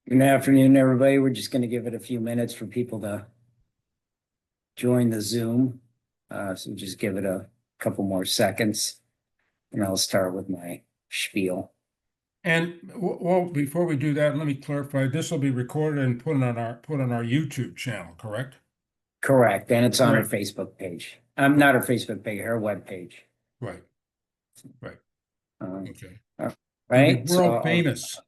Good afternoon, everybody. We're just going to give it a few minutes for people to join the Zoom. So just give it a couple more seconds and I'll start with my spiel. And well, before we do that, let me clarify. This will be recorded and put on our YouTube channel, correct? Correct. And it's on our Right. Facebook page. Not our Facebook page, our web page. Right. Right. Um, Okay. all It'll be right. world famous.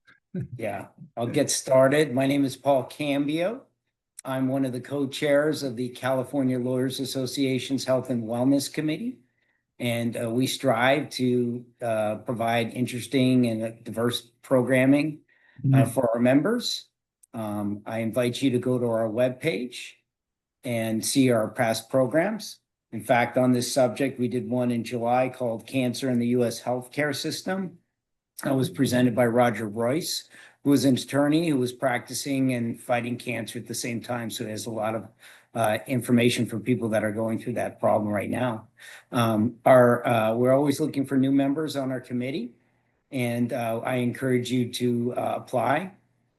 Yeah, I'll get started. My name is Paul Cambio. I'm one of the co-chairs of the California Lawyers Association's Health and Wellness Committee. And we strive to provide interesting and diverse programming for our members. I invite you to go to our webpage and see our past programs. In fact, on this subject, we did one in July called Cancer in the U.S. Healthcare System. That was presented by Roger Royce, who was an attorney who was practicing and fighting cancer at the same time. So there's a lot of information for people that are going through that problem right now. We're always looking for new members on our committee, and I encourage you to apply.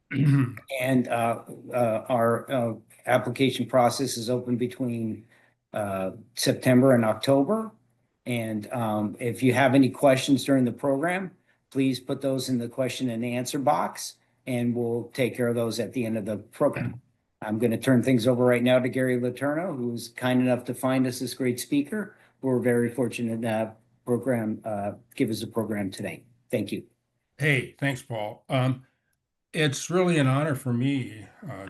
And our application process is open between September and October. And if you have any questions during the program, please put those in the question and answer box, and we'll take care of those at the end of the program. I'm going to turn things over right now to Gary Letourneau, who's kind enough to find us this great speaker. We're very fortunate to have give us a program today. Thank you. Hey, thanks, Paul. It's really an honor for me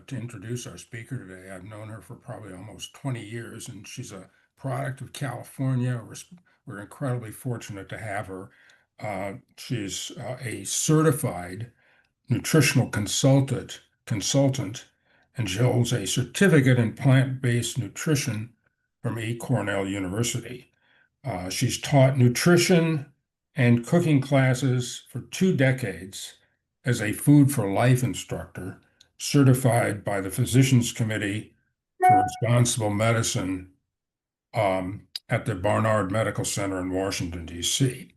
to introduce our speaker today. I've known her for probably almost 20 years, and she's a product of California. We're incredibly fortunate to have her. She's a certified nutritional consultant, and she holds a certificate in plant-based nutrition from Cornell University. She's taught nutrition and cooking classes for 2 decades as a Food for Life instructor, certified by the Physicians Committee for Responsible Medicine at the Barnard Medical Center in Washington, D.C.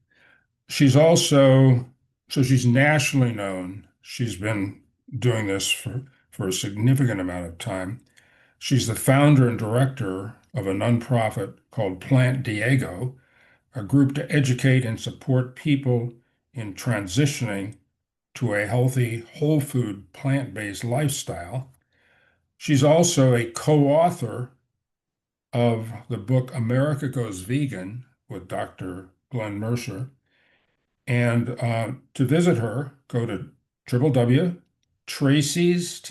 She's also, so she's nationally known. She's been doing this for a significant amount of time. She's the founder and director of a nonprofit called Plant Diego, a group to educate and support people in transitioning to a healthy, whole food, plant-based lifestyle. She's also a co-author of the book America Goes Vegan with Dr. Glenn Mercer. And to visit her, go to www.tracys, Tracy's,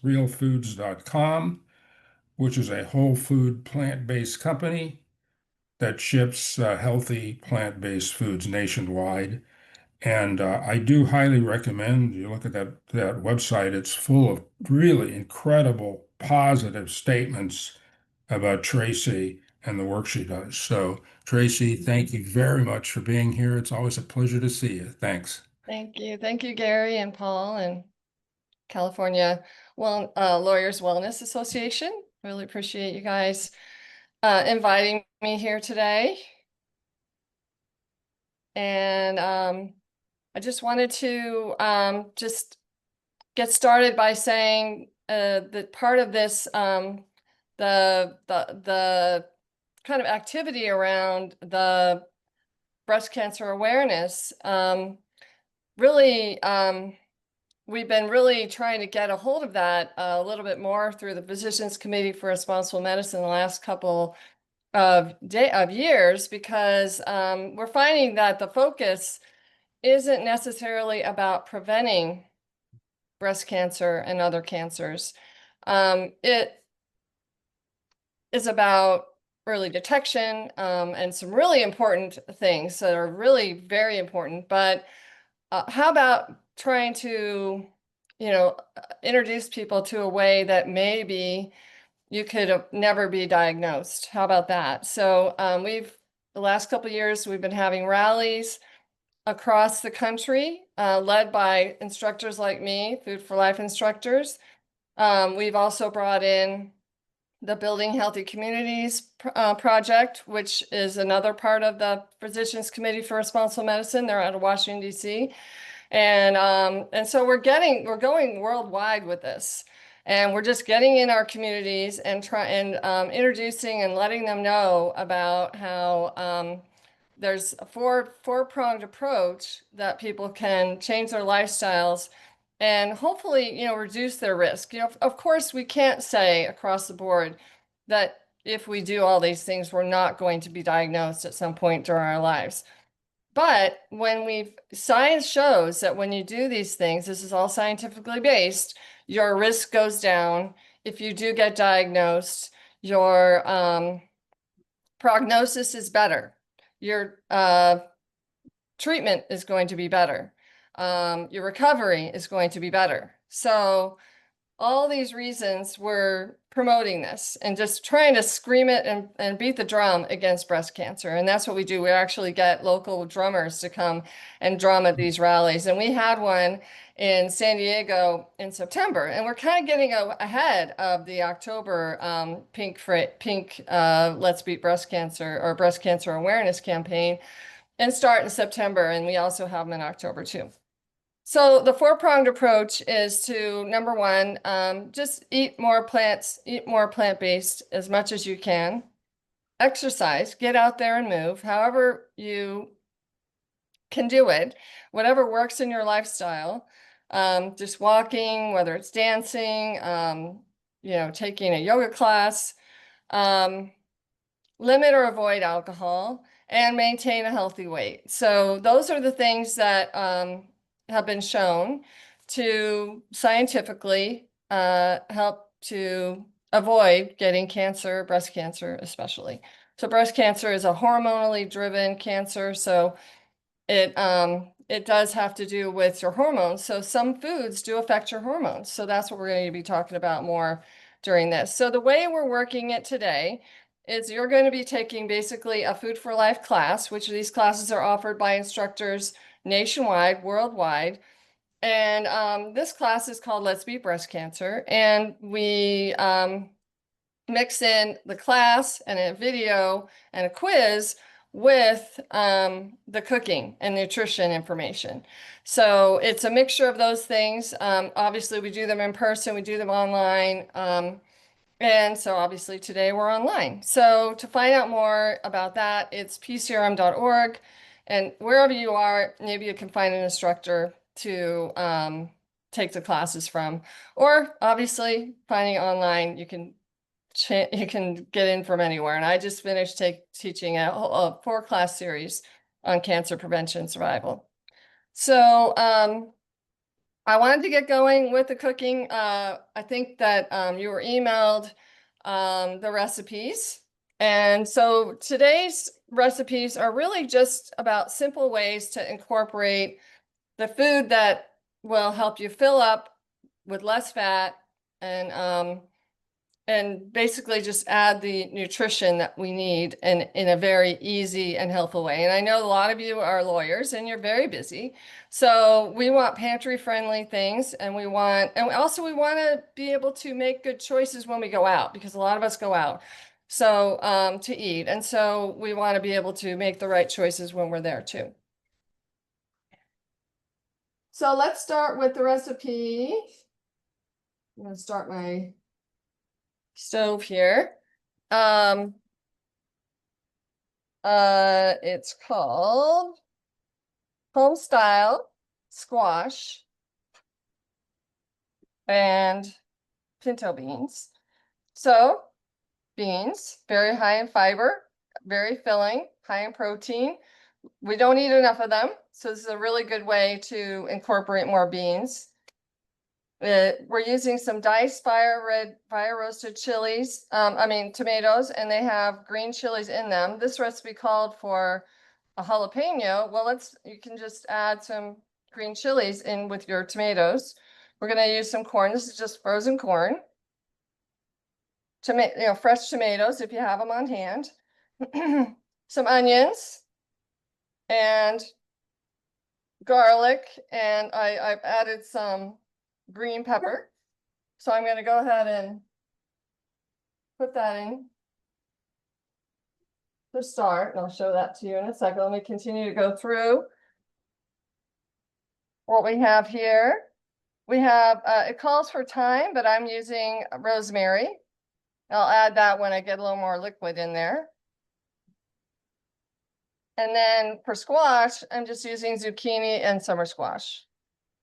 realfoods.com, which is a whole food plant-based company that ships healthy plant-based foods nationwide. And I do highly recommend you look at that website. It's full of really incredible positive statements about Tracy and the work she does. So, Tracy, thank you very much for being here. It's always a pleasure to see you. Thanks. Thank you. Thank you, Gary and Paul and California Lawyers Wellness Association. Really appreciate you guys inviting me here today. And I just wanted to just get started by saying that part of this, the kind of activity around the breast cancer awareness, really, we've been really trying to get a hold of that a little bit more through the Physicians Committee for Responsible Medicine the last couple of years, because we're finding that the focus isn't necessarily about preventing breast cancer and other cancers. It is about early detection and some really important things that are really very important. But how about trying to, introduce people to a way that maybe you could never be diagnosed? How about that? So the last couple of years, we've been having rallies across the country, led by instructors like me, Food for Life instructors. We've also brought in the Building Healthy Communities project, which is another part of the Physicians Committee for Responsible Medicine. They're out of Washington, D.C. And so we're going worldwide with this. And we're just getting in our communities and introducing and letting them know about how there's a four-pronged approach that people can change their lifestyles and hopefully, reduce their risk. Of course, we can't say across the board that if we do all these things, we're not going to be diagnosed at some point during our lives. But science shows that when you do these things, this is all scientifically based, your risk goes down. If you do get diagnosed, your prognosis is better. Your treatment is going to be better. Your recovery is going to be better. So all these reasons we're promoting this and just trying to scream it and beat the drum against breast cancer. And that's what we do. We actually get local drummers to come and drum at these rallies. And we had one in San Diego in September. And we're kind of getting ahead of the October Pink Let's Beat Breast Cancer or Breast Cancer Awareness campaign, and start in September. And we also have them in October too. So the four-pronged approach is to, number one, just eat more plant-based as much as you can. Exercise, get out there and move, however you can do it, whatever works in your lifestyle. Just walking, whether it's dancing, taking a yoga class, limit or avoid alcohol, and maintain a healthy weight. So those are the things that have been shown to scientifically help to avoid getting cancer, breast cancer especially. So breast cancer is a hormonally driven cancer, so it does have to do with your hormones. So some foods do affect your hormones. So that's what we're going to be talking about more during this. So the way we're working it today is you're going to be taking basically a Food for Life class, which these classes are offered by instructors nationwide, worldwide. And this class is called Let's Beat Breast Cancer. And we mix in the class and a video and a quiz with the cooking and nutrition information. So it's a mixture of those things. Obviously, we do them in person, we do them online. And so obviously today we're online. So to find out more about that, it's pcrm.org. And wherever you are, maybe you can find an instructor to take the classes from. Or obviously finding online, you can get in from anywhere. And I just finished teaching a 4-class series on cancer prevention survival. So I wanted to get going with the cooking. I think that you were emailed the recipes. And so today's recipes are really just about simple ways to incorporate the food that will help you fill up with less fat and basically just add the nutrition that we need in a very easy and helpful way. And I know a lot of you are lawyers and you're very busy. So we want pantry friendly things, and we want to be able to make good choices when we go out, because a lot of us go out to eat. And so we want to be able to make the right choices when we're there too. So let's start with the recipe. I'm going to start my stove here. It's called Home Style Squash and pinto beans. So beans, very high in fiber, very filling, high in protein. We don't eat enough of them, so this is a really good way to incorporate more beans. We're using some diced fire roasted chilies, tomatoes, and they have green chilies in them. This recipe called for a jalapeno. Well, you can just add some green chilies in with your tomatoes. We're going to use some corn. This is just frozen corn. Fresh tomatoes if you have them on hand. Some onions and garlic, and I've added some green pepper. So I'm going to go ahead and put that in to start, and I'll show that to you in a second. Let me continue to go through. what we have here. We have, it calls for thyme, but I'm using rosemary. I'll add that when I get a little more liquid in there. And then for squash, I'm just using zucchini and summer squash.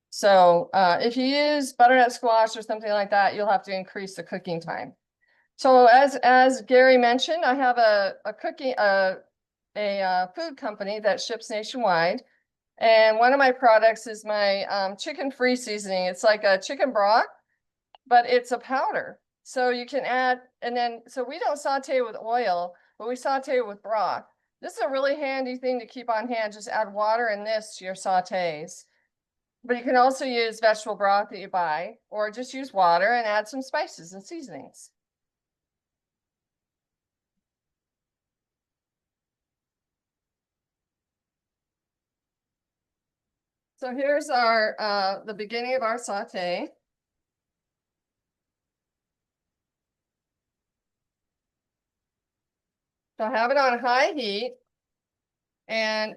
So if you use butternut squash or something like that, you'll have to increase the cooking time. So as Gary mentioned, I have a food company that ships nationwide. And one of my products is my chicken-free seasoning. It's like a chicken broth, but it's a powder. So you can add, and then, so we don't saute with oil, but we saute with broth. This is a really handy thing to keep on hand. Just add water and this to your sautés. But you can also use vegetable broth that you buy, or just use water and add some spices and seasonings. So here's our the beginning of our saute. So I have it on high heat. And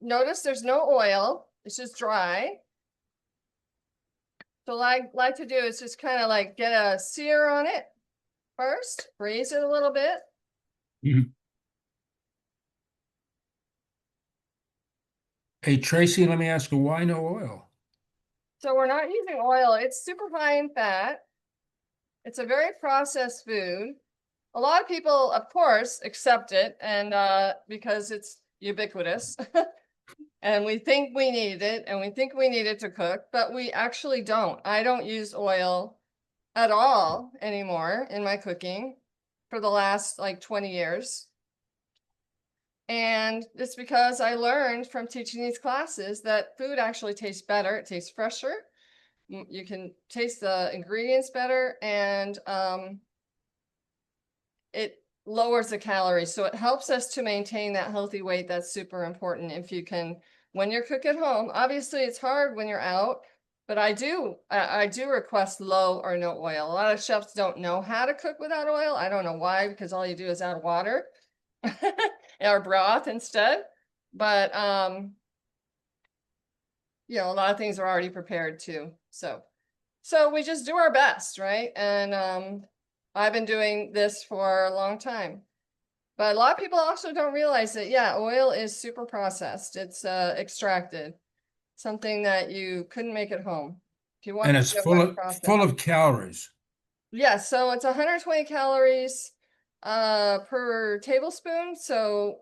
notice there's no oil, it's just dry. So what I like to do is just kind of like get a sear on it first, braise it a little bit. Mhm. Hey, Tracy, let me ask you, why no oil? So we're not using oil, it's super fine fat. It's a very processed food. A lot of people, of course, accept it and because it's ubiquitous. And we think we need it and we think we need it to cook, but we actually don't. I don't use oil at all anymore in my cooking for the last like 20 years. And it's because I learned from teaching these classes that food actually tastes better. It tastes fresher. You can taste the ingredients better, and it lowers the calories. So it helps us to maintain that healthy weight. That's super important. If you can, when you're cooking at home, obviously it's hard when you're out, but I do request low or no oil. A lot of chefs don't know how to cook without oil. I don't know why, because all you do is add water or broth instead. But you know, a lot of things are already prepared too. So we just do our best, right? And I've been doing this for a long time. But a lot of people also don't realize that, yeah, oil is super processed. It's extracted, something that you couldn't make at home. If you want And to it's get full one of processed. full of calories. Yeah, so it's 120 calories per tablespoon. So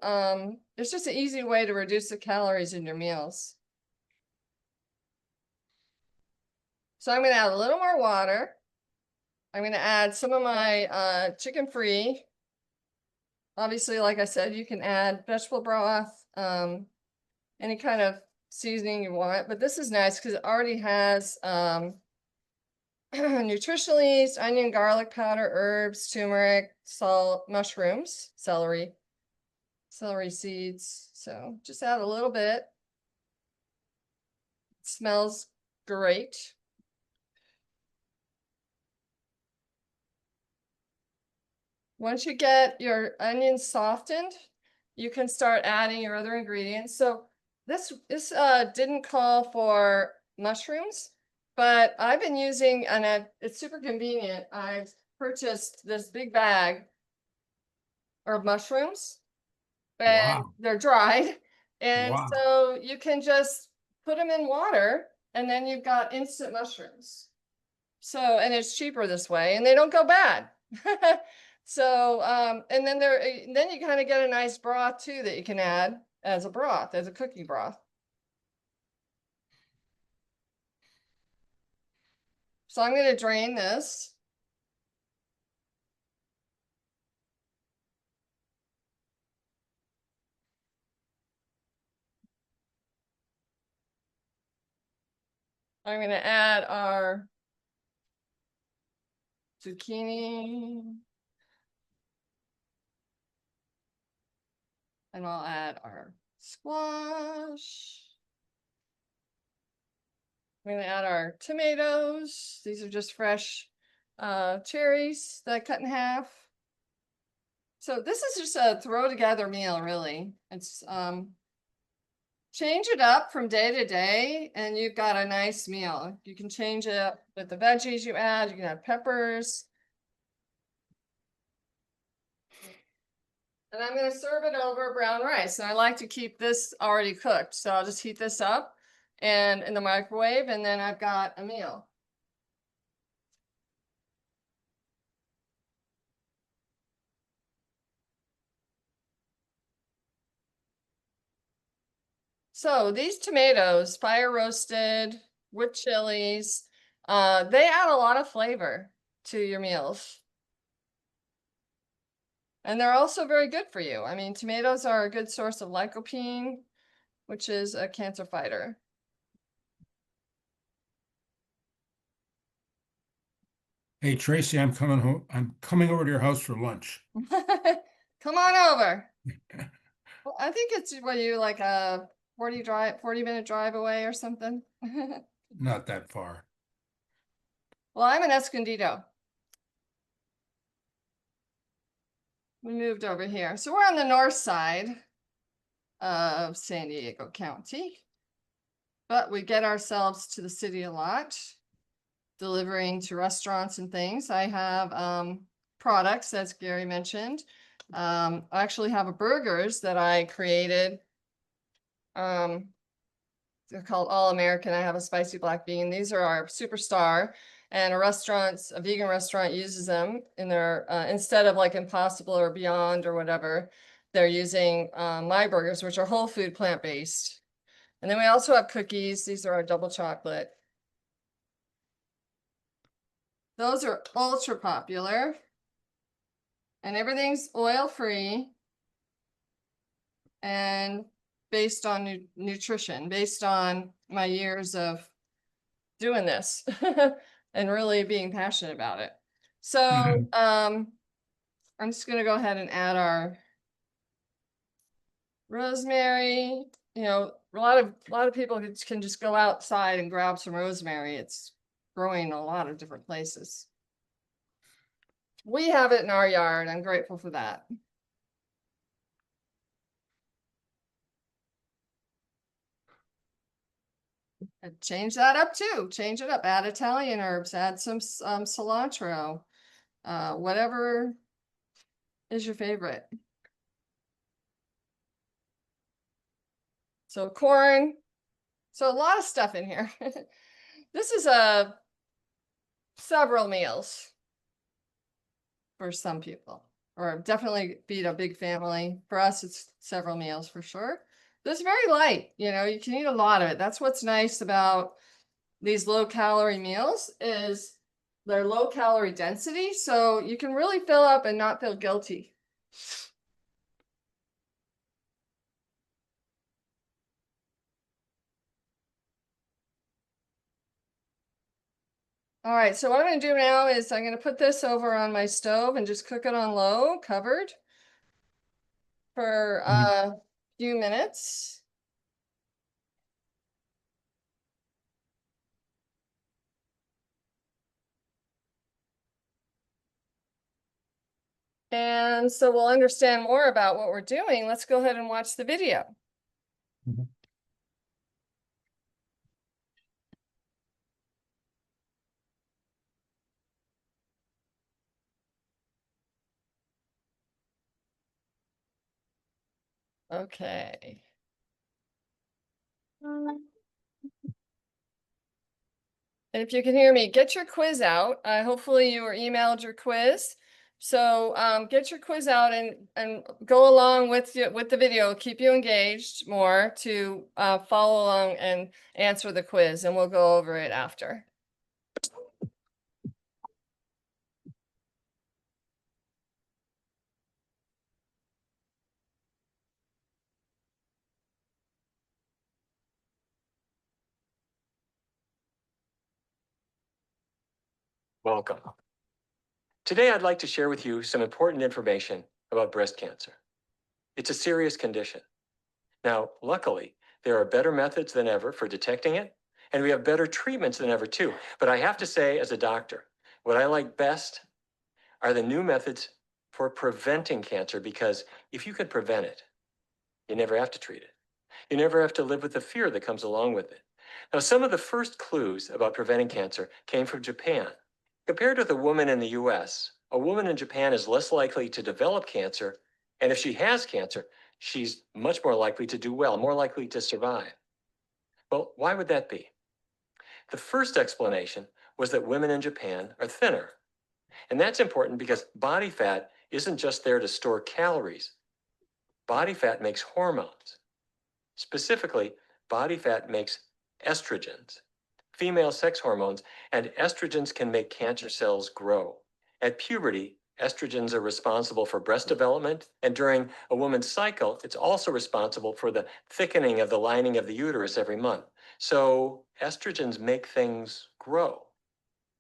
it's just an easy way to reduce the calories in your meals. So I'm going to add a little more water. I'm going to add some of my chicken free. Obviously, like I said, you can add vegetable broth, any kind of seasoning you want, but this is nice because it already has nutritional yeast, onion, garlic powder, herbs, turmeric, salt, mushrooms, celery seeds. So just add a little bit. It smells great. Once you get your onions softened, you can start adding your other ingredients. So this didn't call for mushrooms, but I've been using, and it's super convenient. I've purchased this big bag of mushrooms, and Wow. they're dried. And Wow. so you can just put them in water, and then you've got instant mushrooms. So, and it's cheaper this way, and they don't go bad. So, and then then you kind of get a nice broth too that you can add as a broth, as a cooking broth. So I'm going to drain this. I'm going to add our zucchini. And I'll add our squash. I'm going to add our tomatoes. These are just fresh cherries that I cut in half. So this is just a throw together meal, really. It's change it up from day to day and you've got a nice meal. You can change it up with the veggies you add. You can add peppers. And I'm going to serve it over brown rice. And I like to keep this already cooked. So I'll just heat this up and in the microwave, and then I've got a meal. So these tomatoes, fire roasted with chilies, they add a lot of flavor to your meals. And they're also very good for you. I mean, tomatoes are a good source of lycopene, which is a cancer fighter. Hey, Tracy, I'm coming home. I'm coming over to your house for lunch. Come on over. Well, I think it's what you like a 40-minute drive away or something. Not that far. Well, I'm in Escondido. We moved over here. So we're on the north side of San Diego County, but we get ourselves to the city a lot, delivering to restaurants and things. I have products, as Gary mentioned. I actually have a burgers that I created. They're called All American. I have a spicy black bean. These are our superstar, and a vegan restaurant uses them in their, instead of like Impossible or Beyond or whatever, they're using my burgers, which are whole food, plant-based. And then we also have cookies. These are our double chocolate. Those are ultra popular. And everything's oil-free and based on nutrition, based on my years of doing this and really being passionate about it. So I'm just going to go ahead and add our rosemary. You know, a lot of people can just go outside and grab some rosemary. It's growing in a lot of different places. We have it in our yard. I'm grateful for that. And change that up too. Change it up. Add Italian herbs. Add some cilantro. Whatever is your favorite. So corn. So a lot of stuff in here. This is several meals for some people, or definitely feed a big family. For us, it's several meals for sure. This is very light. You know, you can eat a lot of it. That's what's nice about these low calorie meals is their low calorie density. So you can really fill up and not feel guilty. All right, so what I'm going to do now is I'm going to put this over on my stove and just cook it on low, covered for a few minutes. And so we'll understand more about what we're doing. Let's go ahead and watch the video. Okay. And if you can hear me, get your quiz out. Hopefully you were emailed your quiz. So get your quiz out and go along with the video. Keep you engaged more to follow along and answer the quiz, and we'll go over it after. Welcome. Today, I'd like to share with you some important information about breast cancer. It's a serious condition. Now, luckily, there are better methods than ever for detecting it, and we have better treatments than ever too. But I have to say, as a doctor, what I like best are the new methods for preventing cancer, because if you could prevent it, you never have to treat it. You never have to live with the fear that comes along with it. Now, some of the first clues about preventing cancer came from Japan. Compared with a woman in the US, a woman in Japan is less likely to develop cancer, and if she has cancer, she's much more likely to do well, more likely to survive. Well, why would that be? The first explanation was that women in Japan are thinner. And that's important because body fat isn't just there to store calories. Body fat makes hormones. Specifically, body fat makes estrogens, female sex hormones, and estrogens can make cancer cells grow. At puberty, estrogens are responsible for breast development, and during a woman's cycle, it's also responsible for the thickening of the lining of the uterus every month. So estrogens make things grow.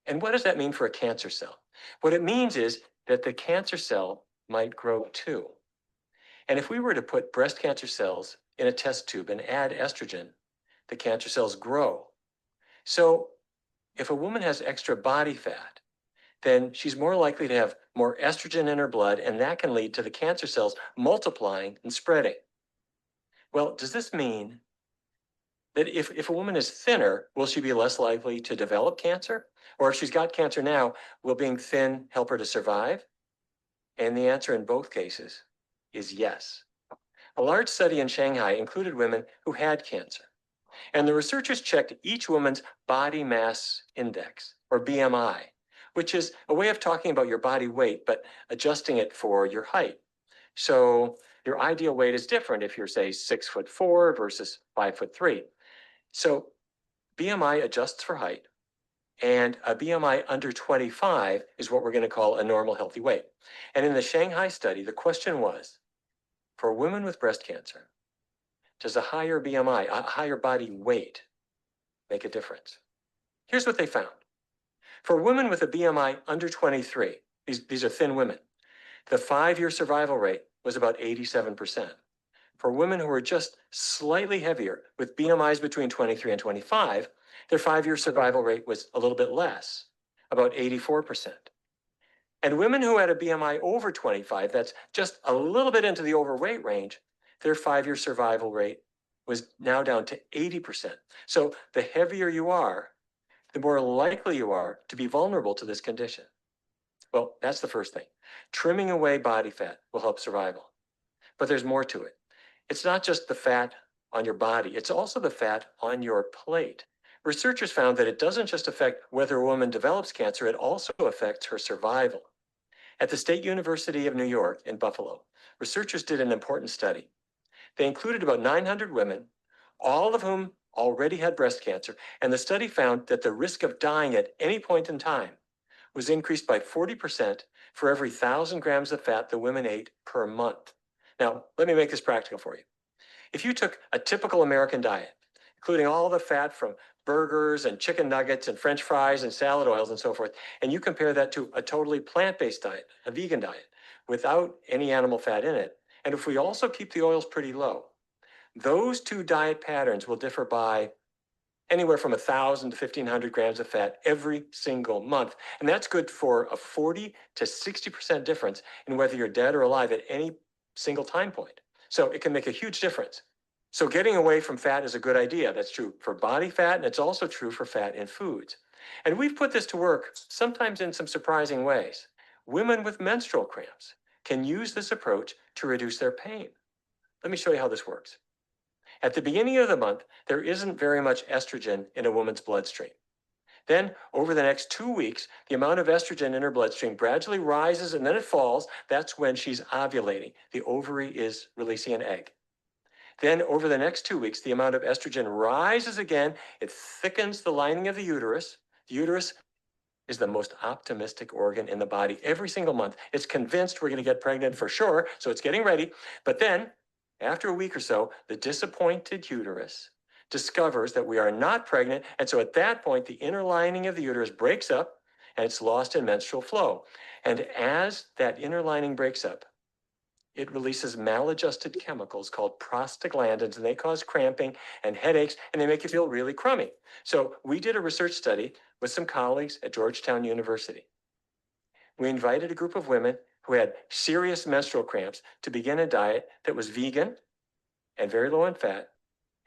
And what does that mean for a cancer cell? What it means is that the cancer cell might grow too. And if we were to put breast cancer cells in a test tube and add estrogen, the cancer cells grow. So if a woman has extra body fat, then she's more likely to have more estrogen in her blood, and that can lead to the cancer cells multiplying and spreading. Well, does this mean that if a woman is thinner, will she be less likely to develop cancer? Or if she's got cancer now, will being thin help her to survive? And the answer in both cases is yes. A large study in Shanghai included women who had cancer. And the researchers checked each woman's body mass index, or BMI, which is a way of talking about your body weight, but adjusting it for your height. So your ideal weight is different if you're, say, 6'4" versus 5'3". So BMI adjusts for height, and a BMI under 25 is what we're going to call a normal healthy weight. And in the Shanghai study, the question was, for women with breast cancer, does a higher BMI, a higher body weight, make a difference? Here's what they found. For women with a BMI under 23, these are thin women, the 5-year survival rate was about 87%. For women who were just slightly heavier with BMIs between 23 and 25, their 5-year survival rate was a little bit less, about 84%. And women who had a BMI over 25, that's just a little bit into the overweight range, their 5-year survival rate was now down to 80%. So the heavier you are, the more likely you are to be vulnerable to this condition. Well, that's the first thing. Trimming away body fat will help survival. But there's more to it. It's not just the fat on your body, it's also the fat on your plate. Researchers found that it doesn't just affect whether a woman develops cancer, it also affects her survival. At the State University of New York in Buffalo, researchers did an important study. They included about 900 women, all of whom already had breast cancer, and the study found that the risk of dying at any point in time was increased by 40% for every 1,000 grams of fat the women ate per month. Now, let me make this practical for you. If you took a typical American diet, including all the fat from burgers and chicken nuggets and French fries and salad oils and so forth, and you compare that to a totally plant-based diet, a vegan diet, without any animal fat in it, and if we also keep the oils pretty low, those two diet patterns will differ by anywhere from 1,000 to 1,500 grams of fat every single month. And that's good for a 40 to 60% difference in whether you're dead or alive at any single time point. So it can make a huge difference. So getting away from fat is a good idea. That's true for body fat, and it's also true for fat in foods. And we've put this to work sometimes in some surprising ways. Women with menstrual cramps can use this approach to reduce their pain. Let me show you how this works. At the beginning of the month, there isn't very much estrogen in a woman's bloodstream. Then, over the next 2 weeks, the amount of estrogen in her bloodstream gradually rises and then it falls. That's when she's ovulating. The ovary is releasing an egg. Then, over the next 2 weeks, the amount of estrogen rises again. It thickens the lining of the uterus. The uterus is the most optimistic organ in the body. Every single month, it's convinced we're going to get pregnant for sure, so it's getting ready. But then, after a week or so, the disappointed uterus discovers that we are not pregnant, and so at that point, the inner lining of the uterus breaks up, and it's lost in menstrual flow. And as that inner lining breaks up, it releases maladjusted chemicals called prostaglandins, and they cause cramping and headaches, and they make you feel really crummy. So we did a research study with some colleagues at Georgetown University. We invited a group of women who had serious menstrual cramps to begin a diet that was vegan and very low in fat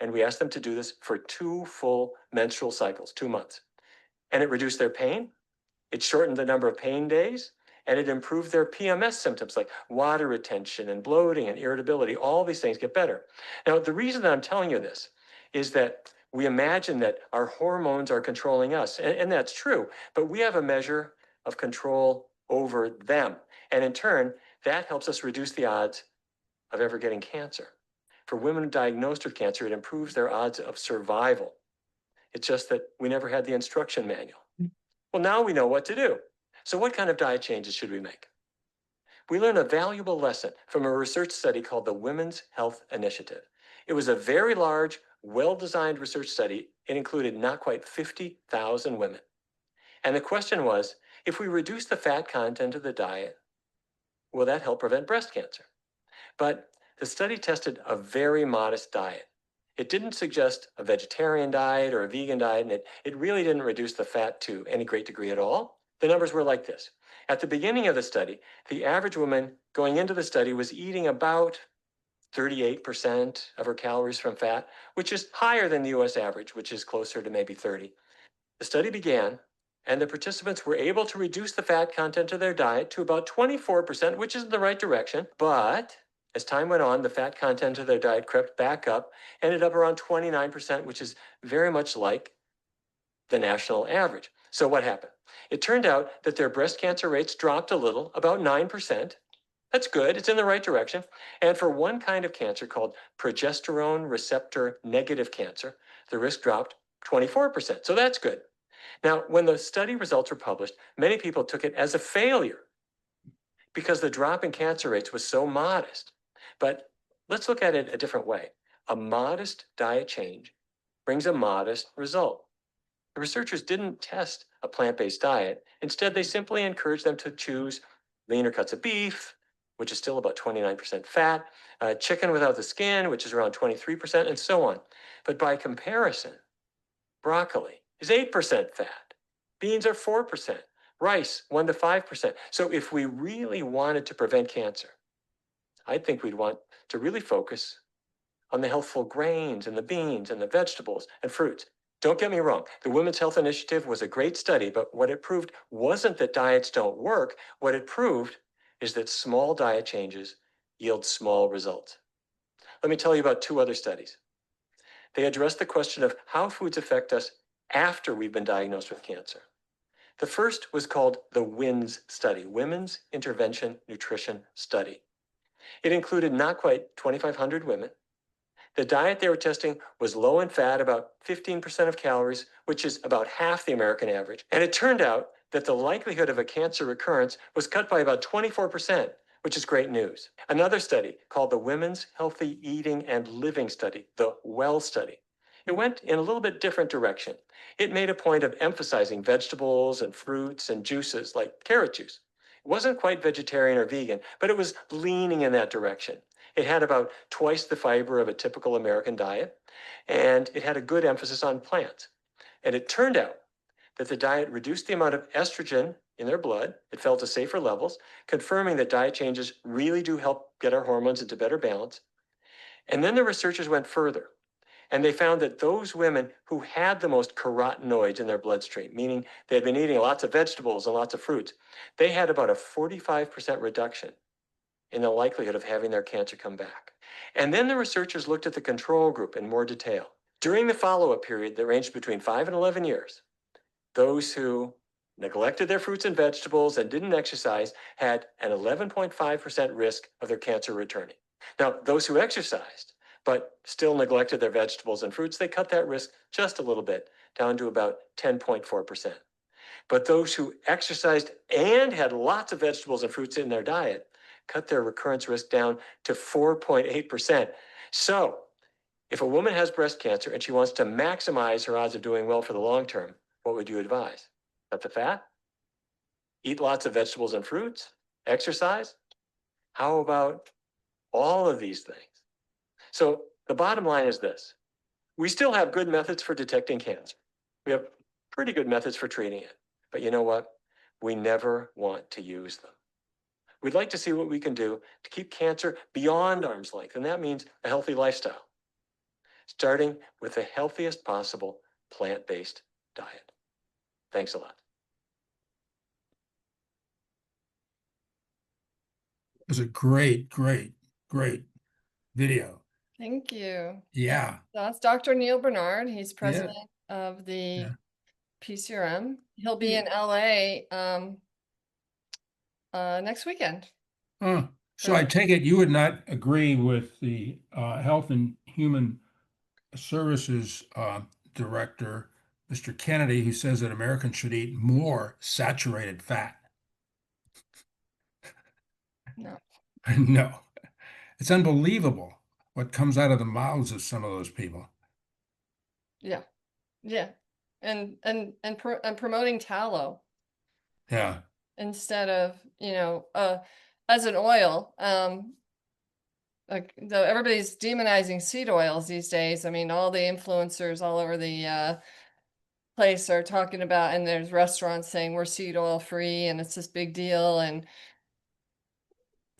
And we asked them to do this for 2 full menstrual cycles, 2 months. And it reduced their pain, it shortened the number of pain days, and it improved their PMS symptoms like water retention and bloating and irritability. All these things get better. Now, the reason that I'm telling you this is that we imagine that our hormones are controlling us, and that's true, but we have a measure of control over them. And in turn, that helps us reduce the odds of ever getting cancer. For women diagnosed with cancer, it improves their odds of survival. It's just that we never had the instruction manual. Well, now we know what to do. So what kind of diet changes should we make? We learned a valuable lesson from a research study called the Women's Health Initiative. It was a very large, well-designed research study. It included not quite 50,000 women. And the question was, if we reduce the fat content of the diet, will that help prevent breast cancer? But the study tested a very modest diet. It didn't suggest a vegetarian diet or a vegan diet, and it really didn't reduce the fat to any great degree at all. The numbers were like this. At the beginning of the study, the average woman going into the study was eating about 38% of her calories from fat, which is higher than the US average, which is closer to maybe 30. The study began, and the participants were able to reduce the fat content of their diet to about 24%, which is in the right direction. But as time went on, the fat content of their diet crept back up, ended up around 29%, which is very much like the national average. So what happened? It turned out that their breast cancer rates dropped a little, about 9%. That's good, it's in the right direction. And for one kind of cancer called progesterone receptor negative cancer, the risk dropped 24%. So that's good. Now, when the study results were published, many people took it as a failure because the drop in cancer rates was so modest. But let's look at it a different way. A modest diet change brings a modest result. The researchers didn't test a plant-based diet. Instead, they simply encouraged them to choose leaner cuts of beef, which is still about 29% fat, chicken without the skin, which is around 23%, and so on. But by comparison, broccoli is 8% fat. Beans are 4%. Rice, 1 to 5%. So if we really wanted to prevent cancer, I think we'd want to really focus on the healthful grains and the beans and the vegetables and fruits. Don't get me wrong, the Women's Health Initiative was a great study, but what it proved wasn't that diets don't work. What it proved is that small diet changes yield small results. Let me tell you about 2 other studies. They addressed the question of how foods affect us after we've been diagnosed with cancer. The first was called the WINS study, Women's Intervention Nutrition Study. It included not quite 2,500 women. The diet they were testing was low in fat, about 15% of calories, which is about half the American average. And it turned out that the likelihood of a cancer recurrence was cut by about 24%, which is great news. Another study called the Women's Healthy Eating and Living Study, the WELL study. It went in a little bit different direction. It made a point of emphasizing vegetables and fruits and juices like carrot juice. It wasn't quite vegetarian or vegan, but it was leaning in that direction. It had about twice the fiber of a typical American diet, and it had a good emphasis on plants. And it turned out that the diet reduced the amount of estrogen in their blood. It fell to safer levels, confirming that diet changes really do help get our hormones into better balance. And then the researchers went further, and they found that those women who had the most carotenoids in their bloodstream, meaning they had been eating lots of vegetables and lots of fruits, they had about a 45% reduction in the likelihood of having their cancer come back. And then the researchers looked at the control group in more detail. During the follow-up period that ranged between 5 and 11 years, those who neglected their fruits and vegetables and didn't exercise had an 11.5% risk of their cancer returning. Now, those who exercised but still neglected their vegetables and fruits, they cut that risk just a little bit, down to about 10.4%. But those who exercised and had lots of vegetables and fruits in their diet cut their recurrence risk down to 4.8%. So if a woman has breast cancer and she wants to maximize her odds of doing well for the long term, what would you advise? Cut the fat? Eat lots of vegetables and fruits? Exercise? How about all of these things? So the bottom line is this. We still have good methods for detecting cancer. We have pretty good methods for treating it. But you know what? We never want to use them. We'd like to see what we can do to keep cancer beyond arm's length, and that means a healthy lifestyle. starting with the healthiest possible plant-based diet. Thanks a lot. It was a great video. Thank you. Yeah. That's Dr. Neil Bernard. He's Yeah. president of the Yeah. PCRM. He'll be in LA next weekend. So I take it you would not agree with the Health and Human Services Director, Mr. Kennedy, who says that Americans should eat more saturated fat. No. No, it's unbelievable what comes out of the mouths of some of those people. Yeah. Yeah. And promoting tallow Yeah. instead of, as an oil. Like everybody's demonizing seed oils these days. I mean, all the influencers all over the place are talking about, and there's restaurants saying we're seed oil free and it's this big deal. And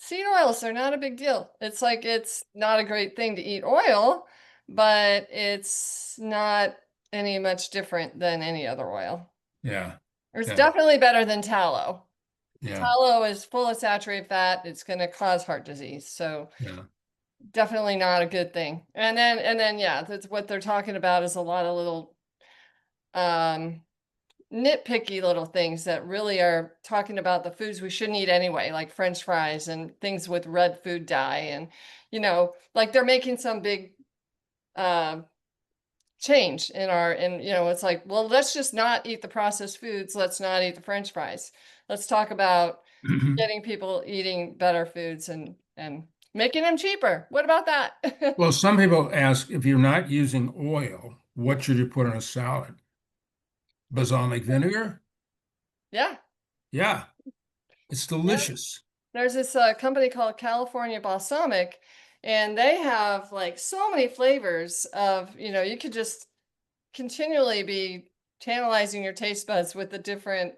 seed oils are not a big deal. It's like, it's not a great thing to eat oil, but it's not any much different than any other oil. Yeah. It's Yeah. definitely better than tallow. Yeah. Tallow is full of saturated fat. It's going to cause heart disease. So Yeah. definitely not a good thing. And then, yeah, that's what they're talking about is a lot of little, nitpicky little things that really are talking about the foods we shouldn't eat anyway, like French fries and things with red food dye. And, like they're making some big, change in it's like, well, let's just not eat the processed foods. Let's not eat the French fries. Let's talk about getting people eating better foods and making them cheaper. What about that? Well, some people ask if you're not using oil, what should you put on a salad? Balsamic vinegar? Yeah. Yeah, it's delicious. There's this company called California Balsamic, and they have like so many flavors of, you could just continually be tantalizing your taste buds with the different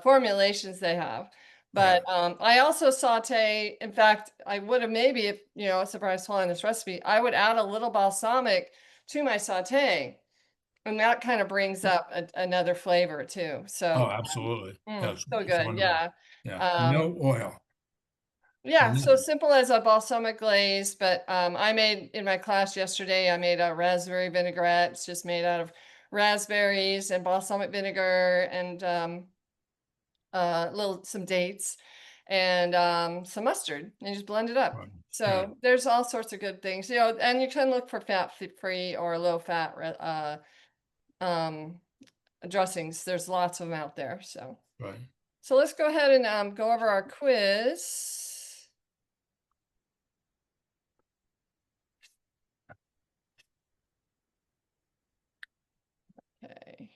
formulations they have. But I also saute. In fact, I would have maybe, if surprise following this recipe, I would add a little balsamic to my saute, and that kind of brings up another flavor too. Oh, So absolutely. That's so it's good. wonderful. Yeah. Yeah. No oil. Yeah, And so simple as a balsamic glaze, but I made in my class yesterday, I made a raspberry vinaigrette. It's just made out of raspberries and balsamic vinegar and some dates and some mustard and just blend it up. Right. So Yeah. there's all sorts of good things, and you can look for fat-free or low-fat dressings. There's lots of them out there. So Right. let's go ahead and go over our quiz. Okay,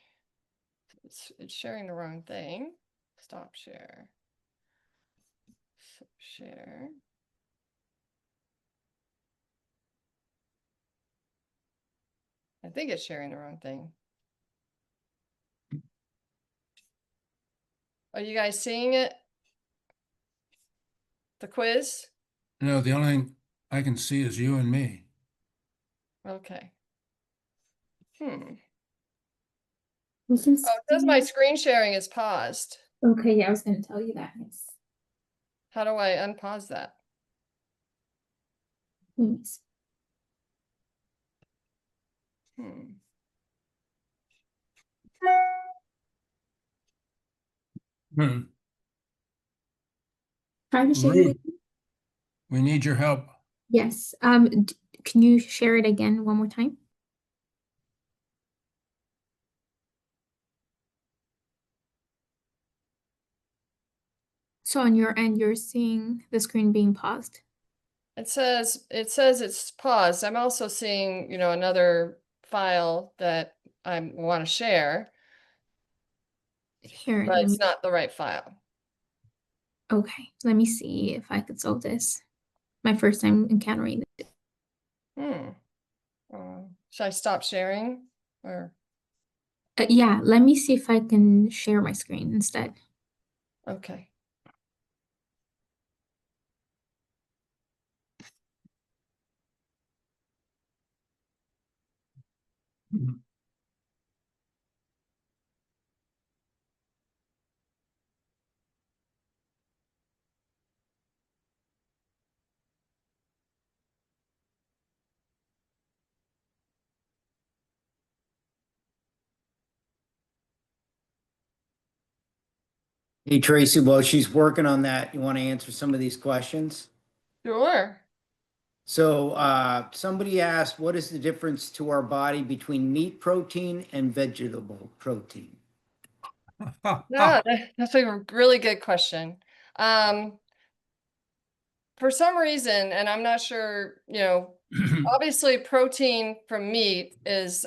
it's sharing the wrong thing. Stop share. Share. I think it's sharing the wrong thing. Are you guys seeing it? The quiz? No, the only thing I can see is you and me. Okay. We can Oh, it says my see- screen sharing is paused. Okay, yeah, I was going to tell you that. Yes. How do I unpause that? Yes. Hmm. Try to share it Ruth, again. we need your help. Yes. Can you share it again one more time? So on your end, you're seeing the screen being paused. It says it's paused. I'm also seeing, another file that I want to share, Here, but let me. it's not the right file. Okay, let me see if I could solve this. My first time encountering it. Should I stop sharing or? Yeah, let me see if I can share my screen instead. Okay. Hey, Tracy, while she's working on that, you want to answer some of these questions? Sure. So somebody asked, what is the difference to our body between meat protein and vegetable protein? No, that's a really good question. For some reason, and I'm not sure, obviously protein from meat is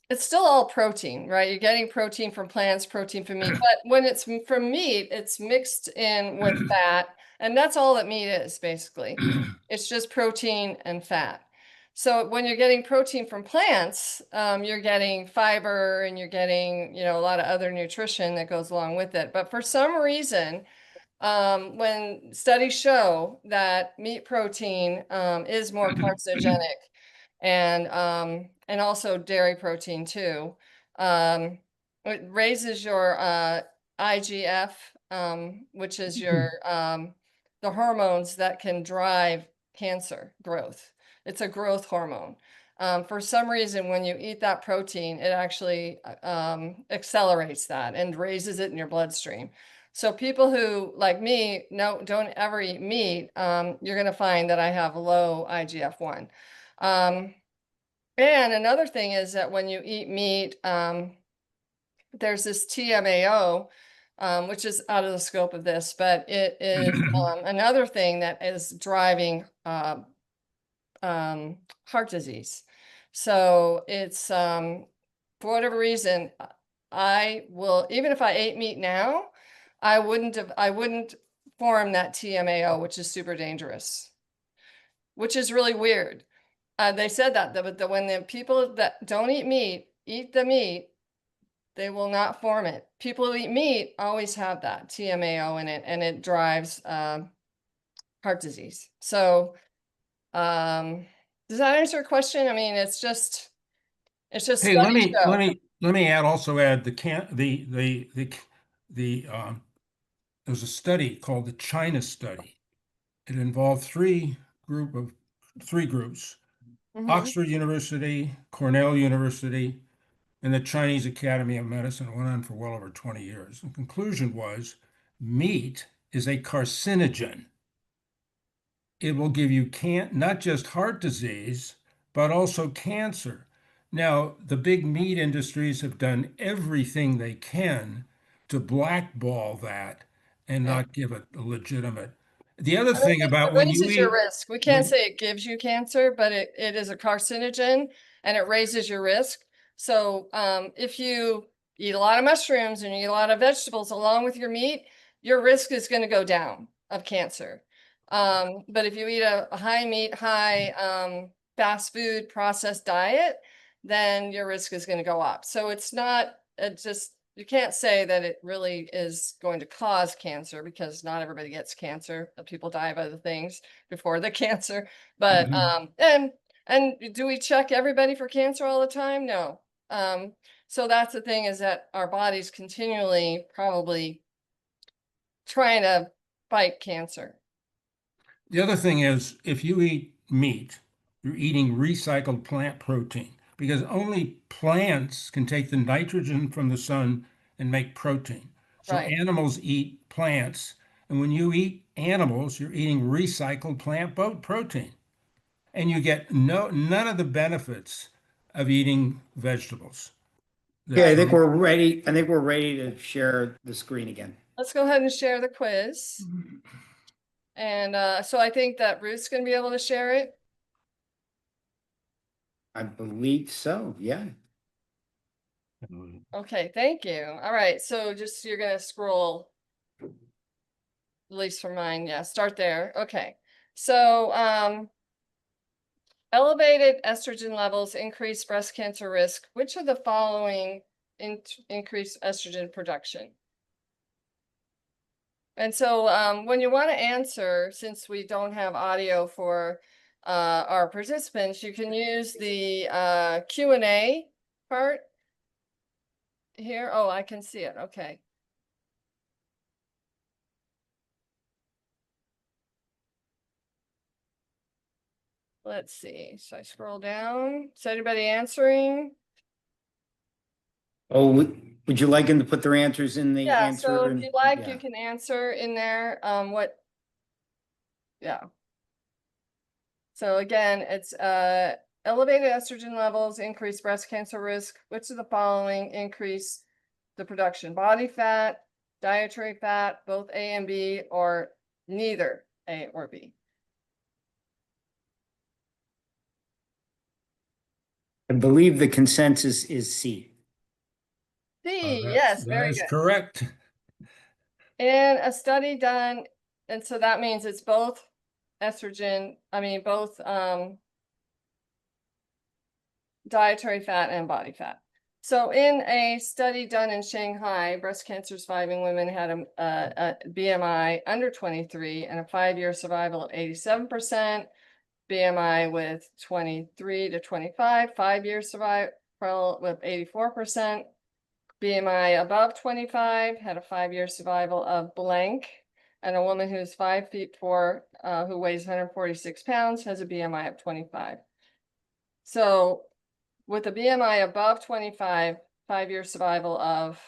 it's still all protein, right? You're getting protein from plants, protein from meat, but when it's from meat, it's mixed in with fat, and that's all that meat is basically. It's just protein and fat. So when you're getting protein from plants, you're getting fiber and you're getting, a lot of other nutrition that goes along with it. But for some reason, when studies show that meat protein is more carcinogenic, and also dairy protein too. It raises your IGF, which is your the hormones that can drive cancer growth. It's a growth hormone. For some reason, when you eat that protein, it actually accelerates that and raises it in your bloodstream. So people who, like me, don't ever eat meat, you're going to find that I have low IGF-1. And another thing is that when you eat meat, there's this TMAO, which is out of the scope of this, but it is another thing that is driving heart disease. So it's, for whatever reason, I will, even if I ate meat now, I wouldn't form that TMAO, which is super dangerous, which is really weird. They said that, but when the people that don't eat meat eat the meat, they will not form it. People who eat meat always have that TMAO in it, and it drives heart disease. So, does that answer your question? I mean, it's just Hey, studies show. let me add the there's a study called the China study. It involved three groups: Mhm. Oxford University, Cornell University, and the Chinese Academy of Medicine. It went on for well over 20 years. The conclusion was meat is a carcinogen. It will give you not just heart disease, but also cancer. Now, the big meat industries have done everything they can to blackball that and Yeah. not give it a legitimate. The other I think thing it about when you raises your eat, risk. We can't when, say it gives you cancer, but it is a carcinogen and it raises your risk. So if you eat a lot of mushrooms and you eat a lot of vegetables along with your meat, your risk is going to go down of cancer. But if you eat a high meat, high fast food processed diet, then your risk is going to go up. So it's not just, you can't say that it really is going to cause cancer, because not everybody gets cancer. People die of other things before the cancer. But and do we check everybody for cancer all the time? No. So that's the thing, is that our body's continually probably trying to fight cancer. the other thing is, if you eat meat, you're eating recycled plant protein because only plants can take the nitrogen from the sun and make protein. So Right. animals eat plants, and when you eat animals, you're eating recycled plant protein, and you get none of the benefits of eating vegetables. Okay, I Right. think we're ready. I think we're ready to share the screen again. Let's go ahead and share the quiz. And so I think that Ruth's going to be able to share it. I believe so, yeah. Okay, thank you. All right, so just you're going to scroll, at least for mine. Yeah, start there. Okay. So elevated estrogen levels increase breast cancer risk. Which of the following increase estrogen production? And so when you want to answer, since we don't have audio for our participants, you can use the Q&A part here. Oh, I can see it. Okay. Let's see. So I scroll down. Is anybody answering? Oh, would you like them to put their answers in the Yeah, answer? so if you like, Yeah. you can answer in there. Yeah. So again, it's elevated estrogen levels increase breast cancer risk. Which of the following increase the production? Body fat, dietary fat, both A and B, or neither A or B? I believe the consensus is C. C, yes, That very is good. correct. And a study done, and so that means it's both estrogen, both dietary fat and body fat. So in a study done in Shanghai, breast cancer surviving women had a BMI under 23 and a 5-year survival of 87%, BMI with 23 to 25, 5-year survival with 84%, BMI above 25 had a 5-year survival of blank, and a woman who's 5'4", who weighs 146 pounds has a BMI of 25. So with a BMI above 25, 5-year survival of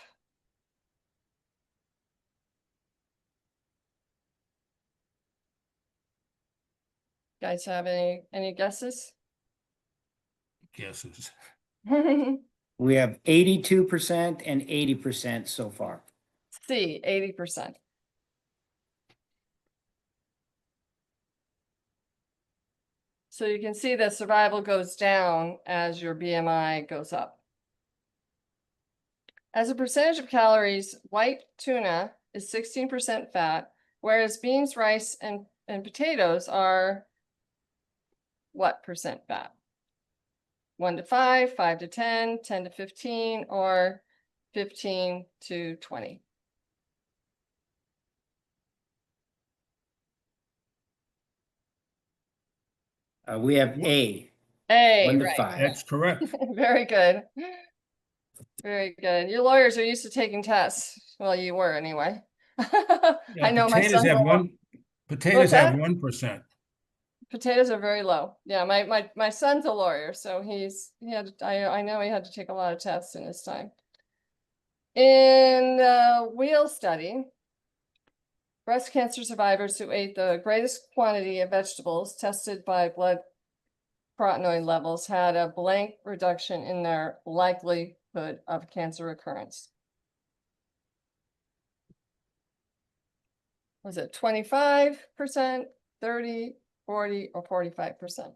guys have any guesses? Guesses. We have 82% and 80% so far. C, 80%. So you can see the survival goes down as your BMI goes up. As a percentage of calories, white tuna is 16% fat, whereas beans, rice, and potatoes are what percent fat? 1 to 5, 5 to 10, 10 to 15, or 15 to 20. We have A, A, 1 to right. 5. That's correct. Very good. Very good. You lawyers are used to taking tests. Well, you were anyway. Yeah, I know my potatoes son's have a law- potatoes have that? 1%. Potatoes are very low. Yeah, my son's a lawyer, so I know he had to take a lot of tests in his time. In the wheel study, breast cancer survivors who ate the greatest quantity of vegetables tested by blood carotenoid levels had a blank reduction in their likelihood of cancer recurrence. Was it 25%, 30, 40, or 45%?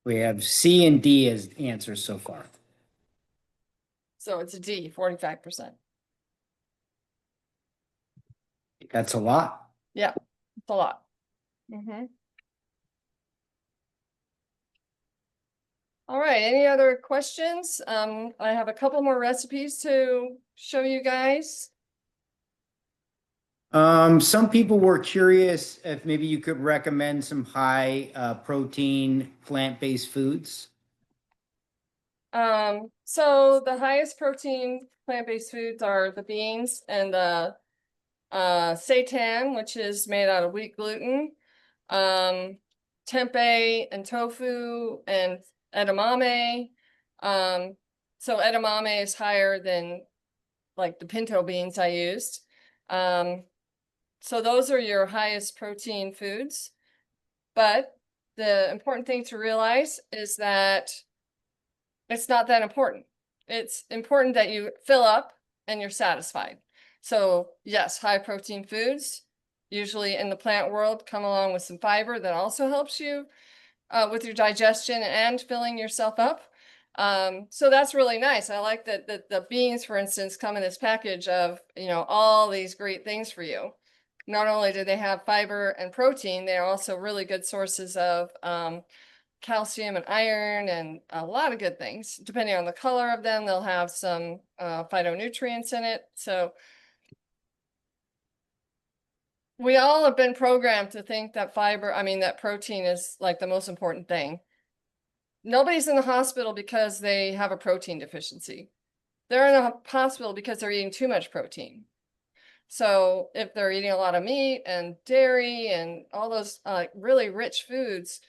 We have C and D as answers so far. So it's a D, 45%. That's a lot. Yeah, it's a lot. All right, any other questions? I have a couple more recipes to show you guys. Some people were curious if maybe you could recommend some high protein plant-based foods. So the highest protein plant-based foods are the beans and the seitan, which is made out of wheat gluten, tempeh and tofu and edamame. So edamame is higher than like the pinto beans I used. So those are your highest protein foods. But the important thing to realize is that it's not that important. It's important that you fill up and you're satisfied. So yes, high protein foods, usually in the plant world, come along with some fiber that also helps you with your digestion and filling yourself up. So that's really nice. I like that the beans, for instance, come in this package of, all these great things for you. Not only do they have fiber and protein, they're also really good sources of calcium and iron and a lot of good things. Depending on the color of them, they'll have some phytonutrients in it. So We all have been programmed to think that that protein is like the most important thing. Nobody's in the hospital because they have a protein deficiency. They're in a hospital because they're eating too much protein. So if they're eating a lot of meat and dairy and all those really rich foods,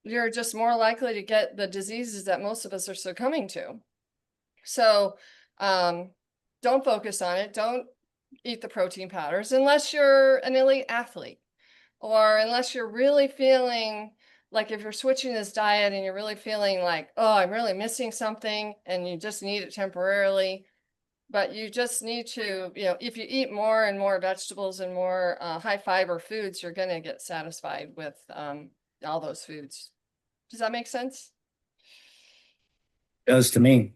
you're just more likely to get the diseases that most of us are succumbing to. So don't focus on it. Don't eat the protein powders unless you're an elite athlete, or unless you're really feeling like, if you're switching this diet and you're really feeling like, oh, I'm really missing something and you just need it temporarily. But you just need to, if you eat more and more vegetables and more high fiber foods, you're going to get satisfied with all those foods. Does that make sense? Does to me.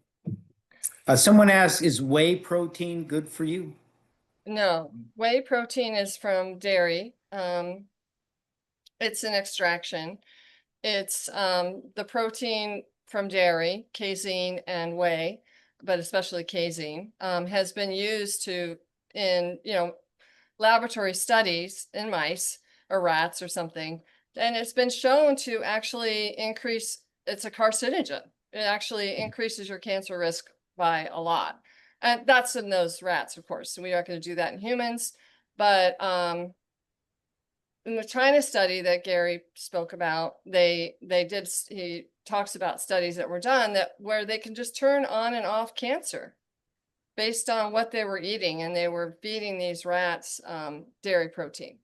Someone asked, is whey protein good for you? No, whey protein is from dairy. It's an extraction. It's the protein from dairy, casein and whey, but especially casein, has been used in laboratory studies in mice or rats or something. And it's been shown to actually it's a carcinogen. It actually increases your cancer risk by a lot. And that's in those rats, of course. So we aren't going to do that in humans. But in the China study that Gary spoke about, he talks about studies that were done where they can just turn on and off cancer based on what they were eating, and they were feeding these rats dairy protein.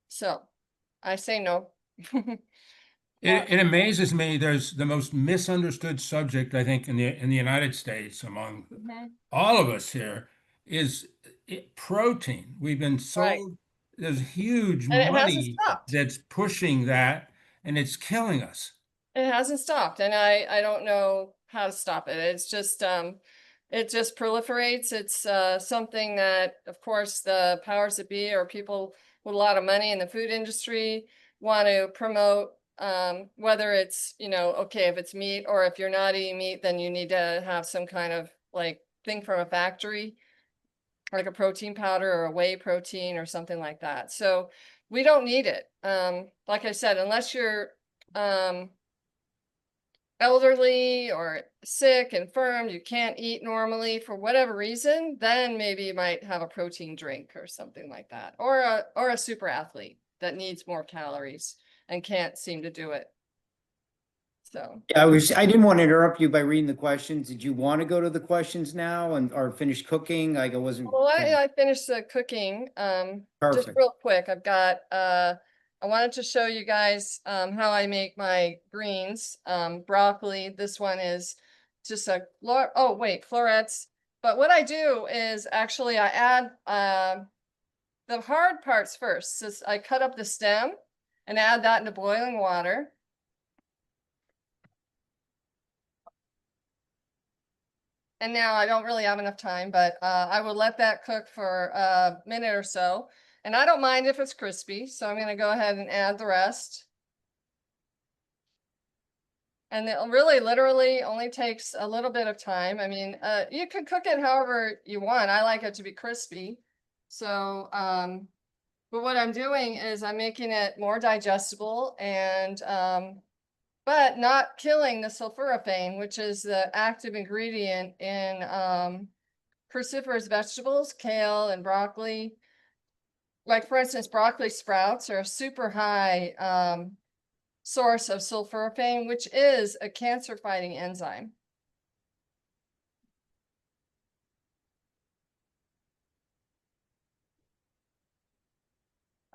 So I say no. It amazes me. There's the most misunderstood subject, I think, in the United States among all of us here is protein. We've been Right. sold, there's huge And it hasn't money stopped. that's pushing that, and it's killing us. It hasn't stopped, and I don't know how to stop it. It's just it just proliferates. It's something that, of course, the powers that be, or people with a lot of money in the food industry, want to promote. Whether it's, okay, if it's meat, or if you're not eating meat, then you need to have some kind of like thing from a factory, like a protein powder or a whey protein or something like that. So we don't need it. Like I said, unless you're elderly or sick, infirm, you can't eat normally for whatever reason, then maybe you might have a protein drink or something like that, or a super athlete that needs more calories and can't seem to do it. So I didn't want to interrupt you by reading the questions. Did you want to go to the questions now or finish cooking? Like I wasn't. well, I finished the cooking. Just Perfect. real quick, I've got I wanted to show you guys how I make my greens. Broccoli, this one is just florets. But what I do is actually I add the hard parts first. So I cut up the stem and add that into boiling water. And now I don't really have enough time, but I will let that cook for a minute or so. And I don't mind if it's crispy, so I'm going to go ahead and add the rest. And it really literally only takes a little bit of time. I mean, you could cook it however you want. I like it to be crispy. So, but what I'm doing is I'm making it more digestible and but not killing the sulforaphane, which is the active ingredient in cruciferous vegetables, kale and broccoli. Like, for instance, broccoli sprouts are a super high source of sulforaphane, which is a cancer-fighting enzyme.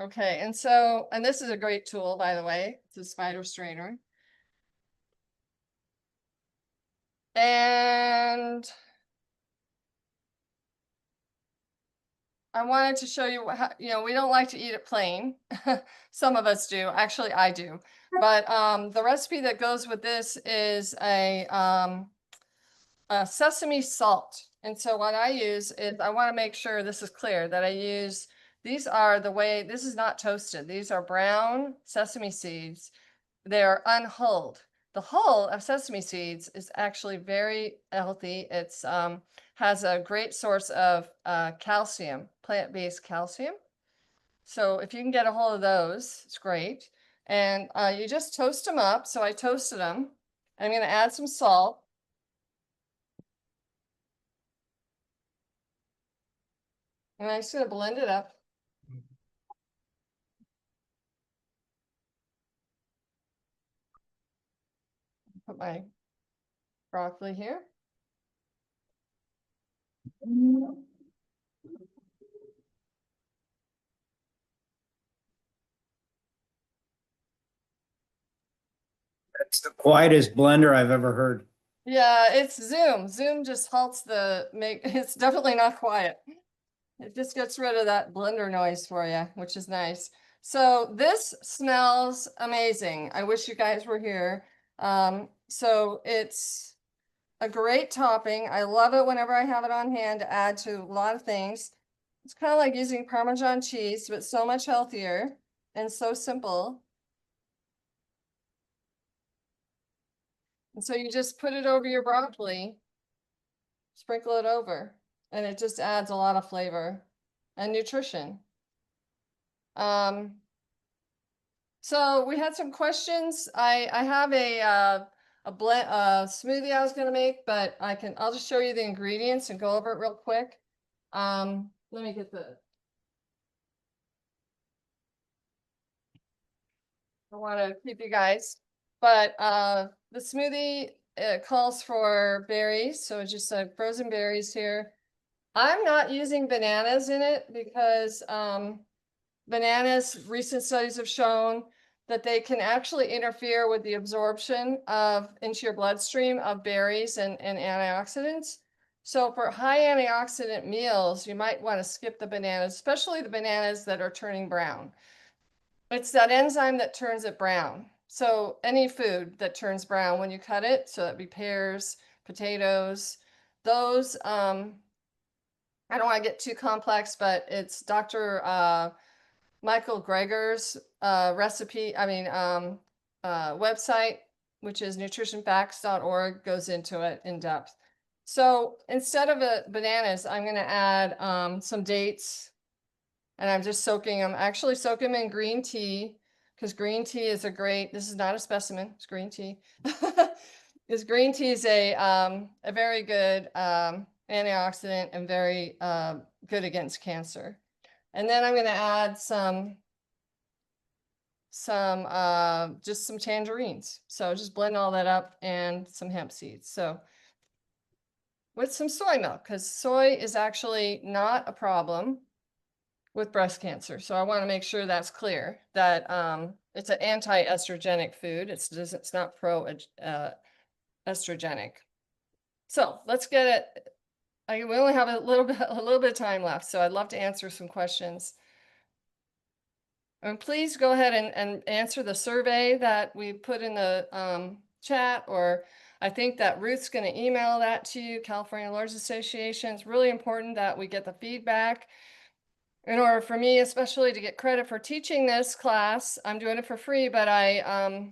Okay, and this is a great tool, by the way. It's a spider strainer. And I wanted to show you how, we don't like to eat it plain. Some of us do. Actually, I do. But the recipe that goes with this is a sesame salt. And so what I use is, I want to make sure this is clear that I use, this is not toasted. These are brown sesame seeds. They're unhulled. The hull of sesame seeds is actually very healthy. It's has a great source of calcium, plant-based calcium. So if you can get a hold of those, it's great. And you just toast them up. So I toasted them. I'm going to add some salt. And I'm just going to blend it up. Put my broccoli here. That's the quietest blender I've ever heard. Yeah, it's Zoom. Zoom just helps the make, it's definitely not quiet. It just gets rid of that blender noise for you, which is nice. So this smells amazing. I wish you guys were here. So it's a great topping. I love it whenever I have it on hand to add to a lot of things. It's kind of like using Parmesan cheese, but so much healthier and so simple. And so you just put it over your broccoli, sprinkle it over, and it just adds a lot of flavor and nutrition. So we had some questions. I have a blend smoothie I was gonna make, but I'll just show you the ingredients and go over it real quick. Let me get I want to keep you guys, but the smoothie calls for berries, so it's just frozen berries here. I'm not using bananas in it because bananas, recent studies have shown that they can actually interfere with the absorption of into your bloodstream of berries and antioxidants. So for high antioxidant meals, you might want to skip the bananas, especially the bananas that are turning brown. It's that enzyme that turns it brown. So any food that turns brown when you cut it, so that'd be pears, potatoes, those, I don't want to get too complex, but it's Dr. Michael Greger's website, which is nutritionfacts.org, goes into it in depth. So instead of bananas, I'm going to add some dates, and I'm just soaking them. Actually, soak them in green tea because green tea is this is not a specimen, it's green tea. Because green tea is a very good antioxidant and very good against cancer. And then I'm going to add just some tangerines. So just blend all that up and some hemp seeds. So with some soy milk, because soy is actually not a problem with breast cancer. So I want to make sure that's clear that it's an anti-estrogenic food. It's not estrogenic. So let's get it. We only have a little bit of time left, so I'd love to answer some questions. And please go ahead and answer the survey that we put in the chat, or I think that Ruth's going to email that to you, California Lawyers Association. It's really important that we get the feedback. In order for me, especially to get credit for teaching this class, I'm doing it for free, but I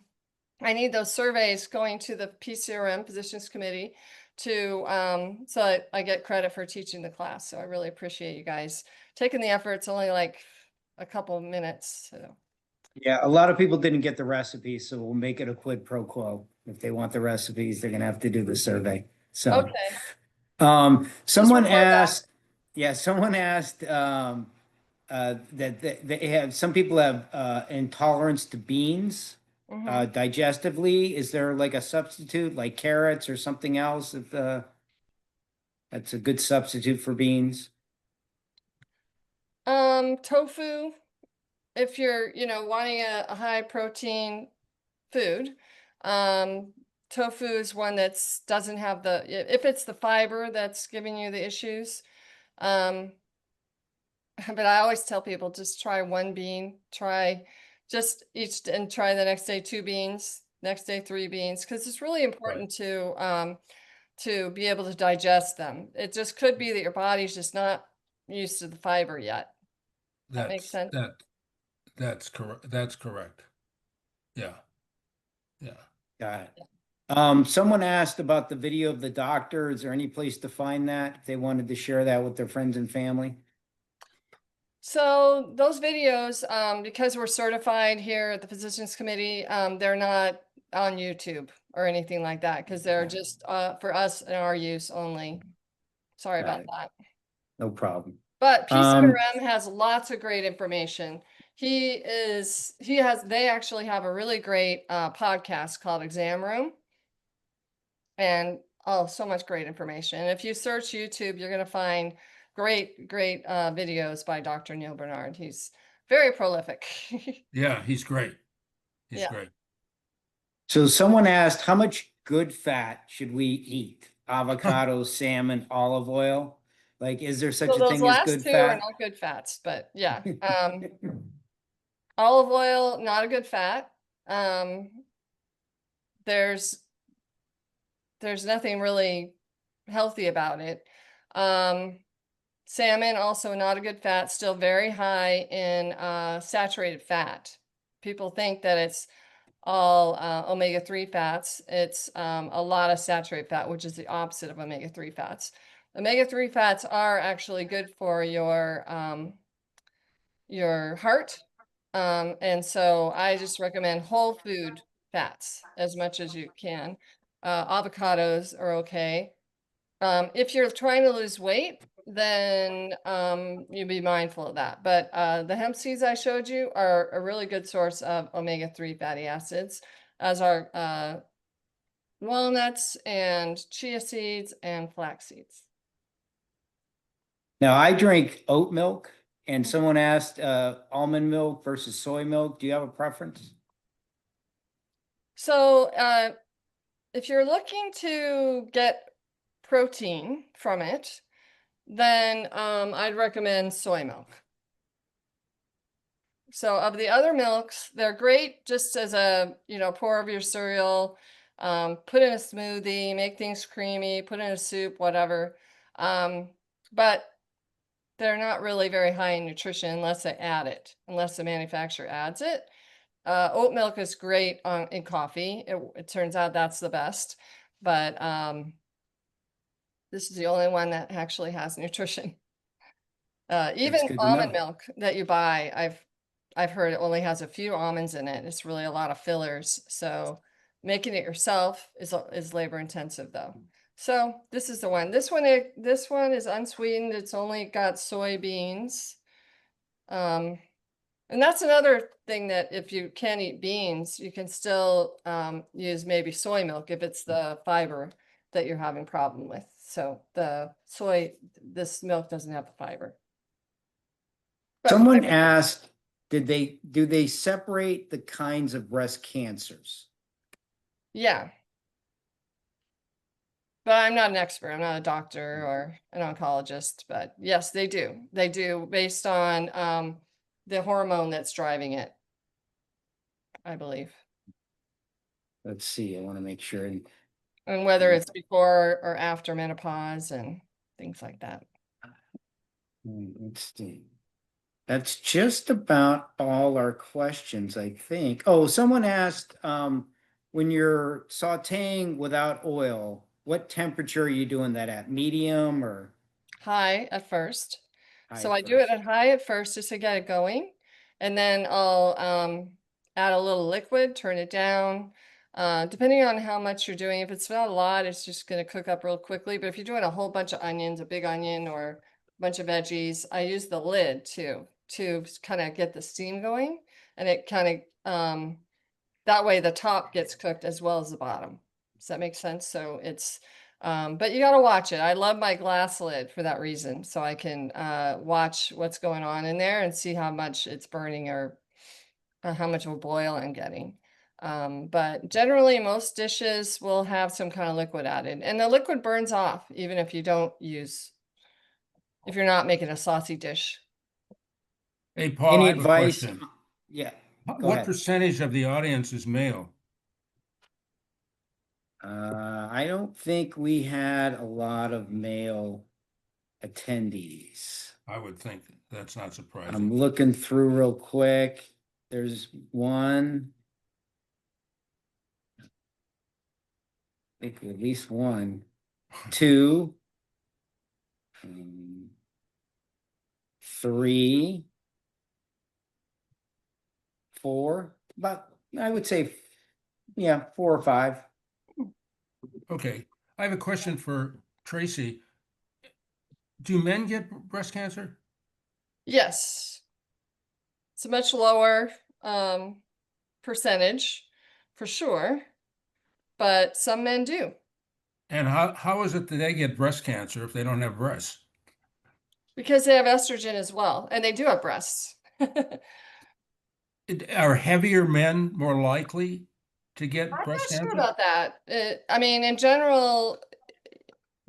need those surveys going to the PCRM Physicians Committee to so I get credit for teaching the class. So I really appreciate you guys taking the effort. It's only like a couple of minutes. So. Yeah, a lot of people didn't get the recipes, so we'll make it a quid pro quo. If they want the recipes, they're gonna have to do the survey. So, okay. Someone record that. asked, someone asked that they have, some people have intolerance to beans digestively. Is there like a substitute, like carrots or something else that's a good substitute for beans? Tofu, if you're, wanting a high protein food. Tofu is one that's doesn't have if it's the fiber that's giving you the issues. But I always tell people just try one bean, try and try the next day 2 beans, next day 3 beans, because it's really important to be able to digest them. It just could be that your body's just not used to the fiber yet. That makes sense. That's correct. That's correct. Yeah. Yeah. Got it. Someone asked about the video of the doctor. Is there any place to find that if they wanted to share that with their friends and family? So those videos, because we're certified here at the Physicians Committee, they're not on YouTube or anything like that, because they're just for us and our use only. Sorry about Right. that. No problem. But PCRM has lots of great information. They actually have a really great podcast called Exam Room. And so much great information. And if you search YouTube, you're going to find great videos by Dr. Neil Bernard. He's very prolific. Yeah, he's great. He's Yeah. great. So someone asked, how much good fat should we eat? Avocado, salmon, olive oil? Like, is there such So a those thing as last good two are fat? not good fats, but yeah. Olive oil, not a good fat. There's nothing really healthy about it. Salmon, also not a good fat, still very high in saturated fat. People think that it's all omega-3 fats. It's a lot of saturated fat, which is the opposite of omega-3 fats. Omega-3 fats are actually good for your heart. And so I just recommend whole food fats as much as you can. Avocados are okay. If you're trying to lose weight, then you be mindful of that. But the hemp seeds I showed you are a really good source of omega-3 fatty acids, as are walnuts and chia seeds and flax seeds. Now, I drink oat milk, and someone asked almond milk versus soy milk. Do you have a preference? So if you're looking to get protein from it, then I'd recommend soy milk. So of the other milks, they're great just as a, pour over your cereal, put in a smoothie, make things creamy, put in a soup, whatever. But they're not really very high in nutrition unless they add it, unless the manufacturer adds it. Oat milk is great in coffee. It turns out that's the best, but this is the only one that actually has nutrition. Even good to almond know. milk that you buy, I've heard it only has a few almonds in it. It's really a lot of fillers. So making it yourself is labor intensive though. So this is the one. This one is unsweetened. It's only got soybeans. And that's another thing, that if you can't eat beans, you can still use maybe soy milk if it's the fiber that you're having problem with. So this milk doesn't have the fiber. But Someone asked, do they separate the kinds of breast cancers? yeah. But I'm not an expert. I'm not a doctor or an oncologist, but yes, they do. They do, based on the hormone that's driving it, I believe. Let's see, I want to make sure. And whether it's before or after menopause and things like that. Let's see. That's just about all our questions, I think. Oh, someone asked, when you're sauteing without oil, what temperature are you doing that at? Medium or High at first. high So at I do it first? at high at first just to get it going. And then I'll add a little liquid, turn it down. Depending on how much you're doing. If it's not a lot, it's just going to cook up real quickly. But if you're doing a whole bunch of onions, a big onion or a bunch of veggies, I use the lid too to kind of get the steam going. And it kind of, that way the top gets cooked as well as the bottom. Does that make sense? So it's, but you got to watch it. I love my glass lid for that reason. So I can watch what's going on in there and see how much it's burning or how much of a boil I'm getting. But generally most dishes will have some kind of liquid added, and the liquid burns off even if you don't use, if you're not making a saucy dish. Hey, Paul, Any I have a advice? question. Yeah, go What ahead. percentage of the audience is male? I don't think we had a lot of male attendees. I would think that's not surprising. I'm looking through real quick. There's one. I think at least one, two, 3, 4, about, I would say, yeah, 4 or 5. Okay, I have a question for Tracy. Do men get breast cancer? Yes. It's a much lower percentage for sure, but some men do. And how is it that they get breast cancer if they don't have breasts? Because they have estrogen as well, and they do have breasts. Are heavier men more likely to get I'm breast not sure cancer? about that. I mean, in general,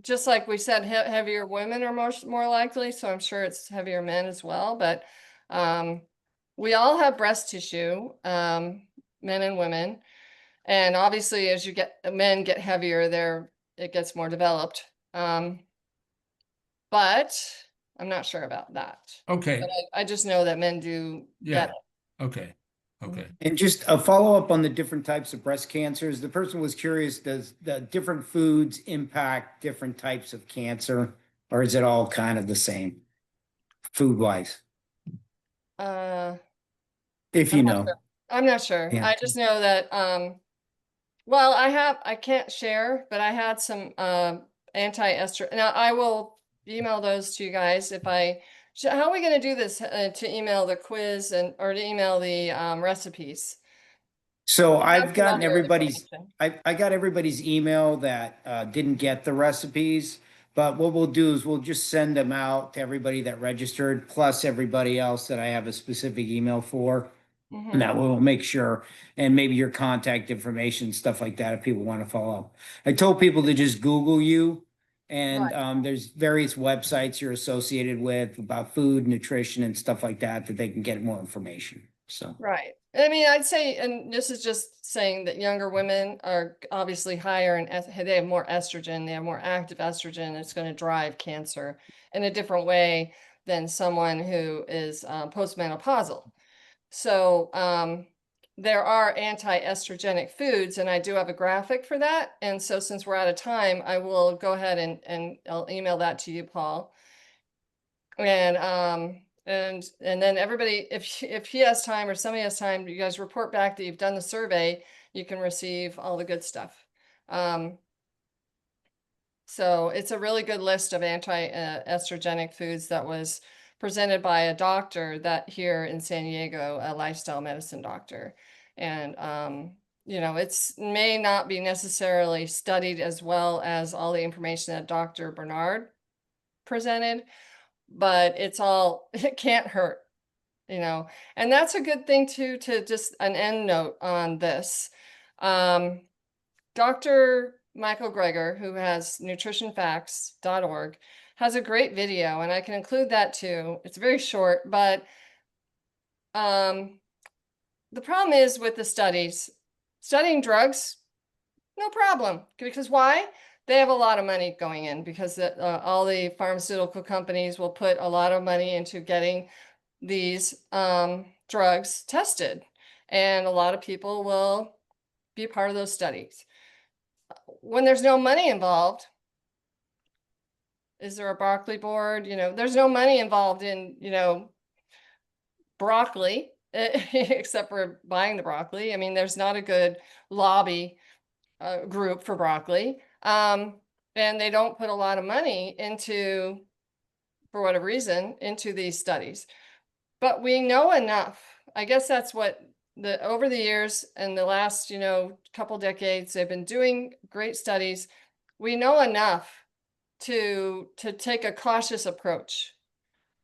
just like we said, heavier women are more likely, so I'm sure it's heavier men as well. But we all have breast tissue, men and women, and obviously, as men get heavier, it gets more developed. But I'm not sure about that. Okay, But I just know that men do yeah, get okay, okay. And just a follow-up on the different types of breast cancers. The person was curious, does the different foods impact different types of cancer, or is it all kind of the same food-wise? it. If I'm you not know. sure. I'm not sure. Yeah. I just know that well, I can't share, but I had some anti-ester. Now I will email those to you guys if how are we going to do this to email the quiz or to email the recipes? So I have I've some gotten other everybody's, information. I got everybody's email that didn't get the recipes. But what we'll do is we'll just send them out to everybody that registered, plus everybody else that I have a specific email for. And Mhm. that will make sure, and maybe your contact information, stuff like that, if people want to follow up. I told people to just Google you, and Right. there's various websites you're associated with about food, nutrition, and stuff like that that they can get more information. So. Right. I mean, I'd say, and this is just saying that younger women are obviously higher in, they have more estrogen, they have more active estrogen. It's going to drive cancer in a different way than someone who is postmenopausal. So there are anti-estrogenic foods, and I do have a graphic for that. And so since we're out of time, I will go ahead and I'll email that to you, Paul. And then everybody, if he has time or somebody has time, you guys report back that you've done the survey, you can receive all the good stuff. So it's a really good list of anti-estrogenic foods that was presented by a doctor that here in San Diego, a lifestyle medicine doctor. And you know, it's may not be necessarily studied as well as all the information that Dr. Bernard presented, but it's all, it can't hurt, you know, and that's a good thing too, to just an end note on this. Dr. Michael Greger, who has nutritionfacts.org, has a great video, and I can include that too. It's very short, but the problem is with the studying drugs, no problem. Because why? They have a lot of money going in because all the pharmaceutical companies will put a lot of money into getting these drugs tested. And a lot of people will be a part of those studies. When there's no money involved, is there a broccoli board? You know, there's no money involved in, you know, broccoli, except for buying the broccoli. I mean, there's not a good lobby group for broccoli. And they don't put a lot of money into, for whatever reason, into these studies. But we know enough. I guess that's what over the years and the last, you know, couple decades, they've been doing great studies. We know enough to take a cautious approach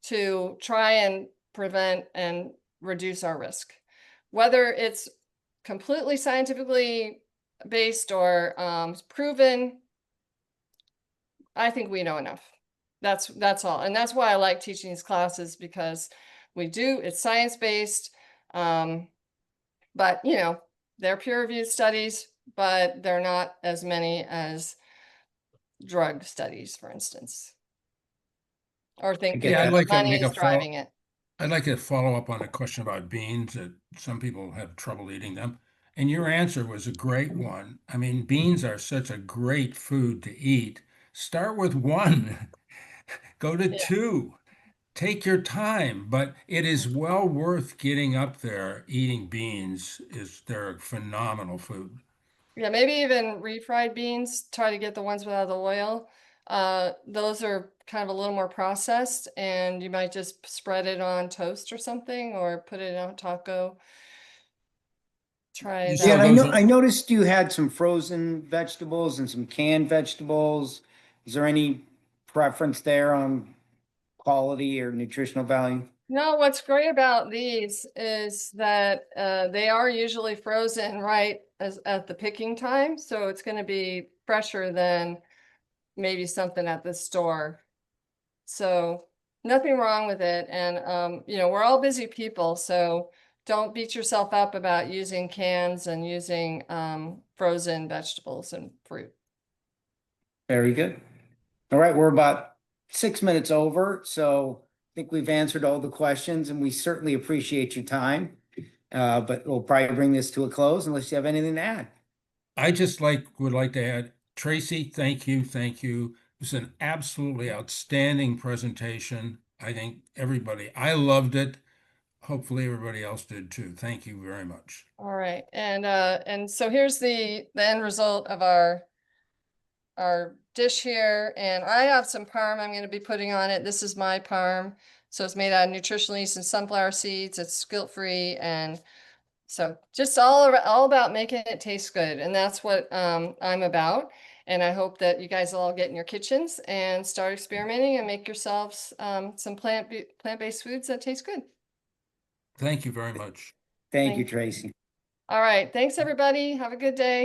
to try and prevent and reduce our risk. Whether it's completely scientifically based or proven, I think we know enough. That's all. And that's why I like teaching these classes, because it's science-based. But you know, they're peer-reviewed studies, but they're not as many as drug studies, for instance. Or think Yeah, where I'd the like to money make is a follow. driving it. I'd like to follow up on a question about beans that some people have trouble eating them. And your answer was a great one. I mean, beans are such a great food to eat. Start with one, go to Yeah. two. take your time, but it is well worth getting up there. Eating beans they're a phenomenal food. Yeah, maybe even refried beans, try to get the ones without the oil. Those are kind of a little more processed, and you might just spread it on toast or something, or put it on a taco. Try So Yeah, and that. those are- I noticed you had some frozen vegetables and some canned vegetables. Is there any preference there on quality or nutritional value? No, what's great about these is that they are usually frozen right as at the picking time, so it's going to be fresher than maybe something at the store. So nothing wrong with it. And you know, we're all busy people, so don't beat yourself up about using cans and using frozen vegetables and fruit. Very good. All right, we're about 6 minutes over, so I think we've answered all the questions and we certainly appreciate your time. But we'll probably bring this to a close unless you have anything to add. I would like to add, Tracy, thank you, thank you. It was an absolutely outstanding presentation. I think I loved it. Hopefully everybody else did too. Thank you very much. All right, and so here's the end result of our dish here, and I have some parm I'm going to be putting on it. This is my parm, so it's made out of nutritional yeast and sunflower seeds. It's guilt-free, and so just all about making it taste good, and that's what I'm about. And I hope that you guys will all get in your kitchens and start experimenting and make yourselves some plant-based foods that taste good. Thank you very much. Thank you, Thank you. Tracy. All right, thanks everybody. Have a good day.